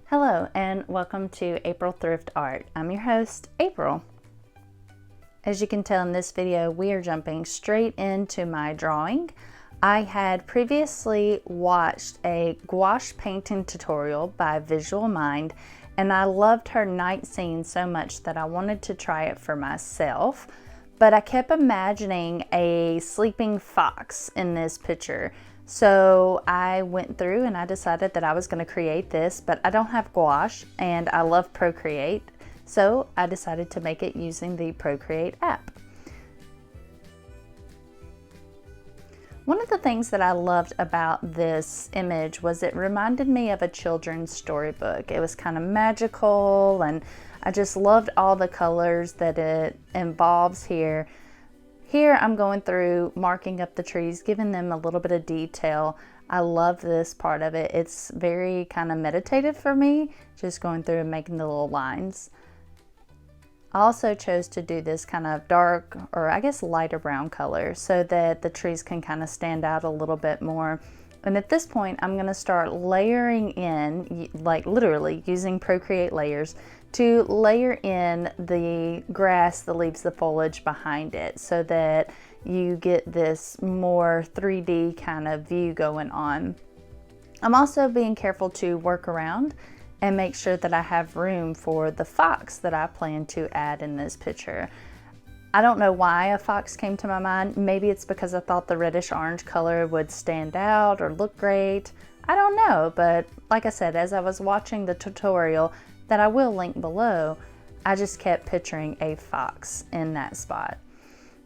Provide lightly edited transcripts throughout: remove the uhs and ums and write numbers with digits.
Hello and welcome to April Thrift Art. I'm your host, April. As you can tell in this video, we are jumping straight into my drawing. I had previously watched a gouache painting tutorial by Visual Mind, and I loved her night scene so much that I wanted to try it for myself. But I kept imagining a sleeping fox in this picture. So I went through and I decided that I was going to create this, but I don't have gouache and I love Procreate. So I decided to make it using the Procreate app. One of the things that I loved about this image was it reminded me of a children's storybook. It was kind of magical and I just loved all the colors that it involves here. Here I'm going through marking up the trees, giving them a little bit of detail. I love this part of it. It's very kind of meditative for me, just going through and making the little lines. I also chose to do this kind of dark, or I guess lighter brown color, so that the trees can kind of stand out a little bit more. And at this point, I'm going to start layering in, like literally using Procreate layers, to layer in the grass, the leaves, the foliage behind it so that you get this more 3D kind of view going on. I'm also being careful to work around and make sure that I have room for the fox that I plan to add in this picture. I don't know why a fox came to my mind. Maybe it's because I thought the reddish orange color would stand out or look great. I don't know, but like I said, as I was watching the tutorial that I will link below, I just kept picturing a fox in that spot.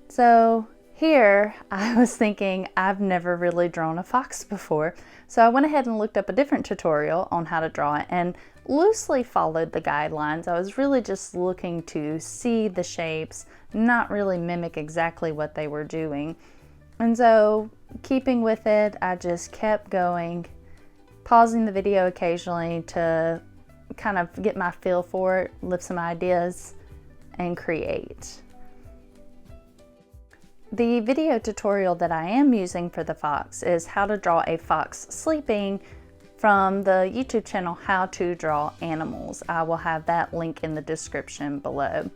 So here I was thinking I've never really drawn a fox before. So I went ahead and looked up a different tutorial on how to draw it and loosely followed the guidelines. I was really just looking to see the shapes, not really mimic exactly what they were doing. And so keeping with it, I just kept going, pausing the video occasionally to kind of get my feel for it, lift some ideas, and create. The video tutorial that I am using for the fox is how to draw a fox sleeping from the YouTube channel How to Draw Animals. I will have that link in the description below.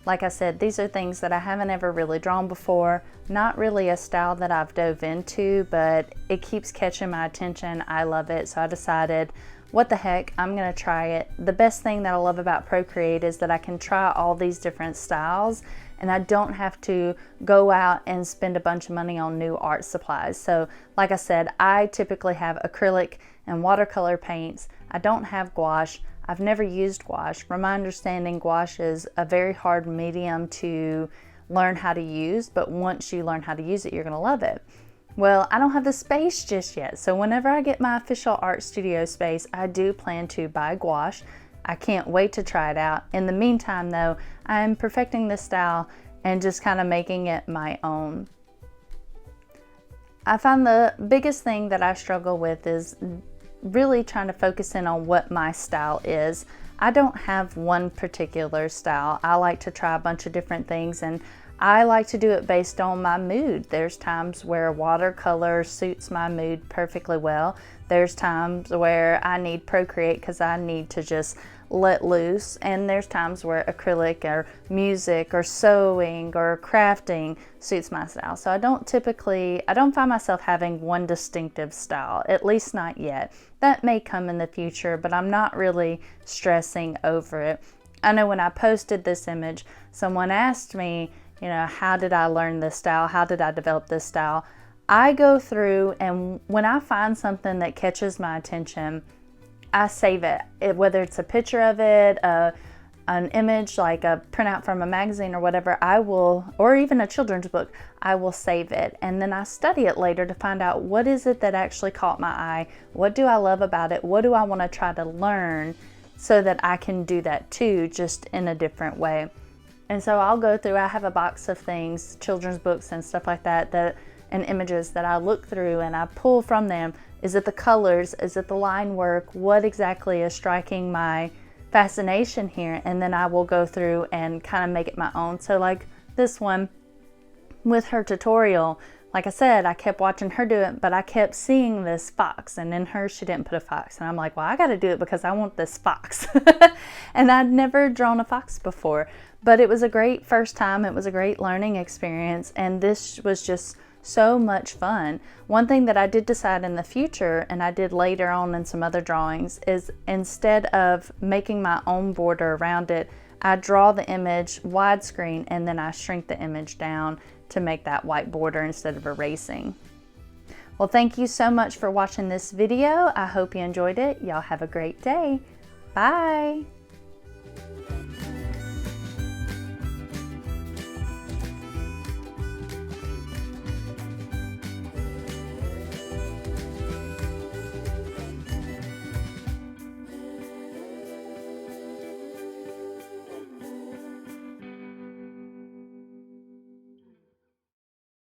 Like I said, these are things that I haven't ever really drawn before, not really a style that I've dove into, but it keeps catching my attention. I love it, so I decided, what the heck, I'm gonna try it. The best thing that I love about Procreate is that I can try all these different styles and I don't have to go out and spend a bunch of money on new art supplies. So like I said, I typically have acrylic and watercolor paints. I don't have gouache. I've never used gouache. From my understanding, gouache is a very hard medium to learn how to use, but once you learn how to use it, you're gonna love it. Well, I don't have the space just yet, so whenever I get my official art studio space, I do plan to buy gouache. I can't wait to try it out. In the meantime though, I'm perfecting this style and just kind of making it my own. I find the biggest thing that I struggle with is really trying to focus in on what my style is. I don't have one particular style. I like to try a bunch of different things and I like to do it based on my mood. There's times where watercolor suits my mood perfectly well. There's times where I need Procreate because I need to just let loose. And there's times where acrylic or music or sewing or crafting suits my style. So I don't find myself having one distinctive style, at least not yet. That may come in the future, but I'm not really stressing over it. I know when I posted this image, someone asked me, how did I learn this style? How did I develop this style? I go through and when I find something that catches my attention, I save it. Whether it's a picture of it, an image like a printout from a magazine or whatever, or even a children's book, I will save it. And then I study it later to find out what is it that actually caught my eye? What do I love about it? What do I want to try to learn so that I can do that too, just in a different way? And so I'll go through, I have a box of things, children's books and stuff like that, and images that I look through and I pull from them. Is it the colors? Is it the line work? What exactly is striking my fascination here? And then I will go through and kind of make it my own. So like this one with her tutorial, like I said, I kept watching her do it, but I kept seeing this fox, and in hers she didn't put a fox. And I'm like, well, I got to do it because I want this fox. And I'd never drawn a fox before, but it was a great first time. It was a great learning experience, and this was just so much fun. One thing that I did decide in the future, and I did later on in some other drawings, is instead of making my own border around it, I draw the image widescreen and then I shrink the image down to make that white border instead of erasing. Well, thank you so much for watching this video. I hope you enjoyed it. Y'all have a great day. Bye.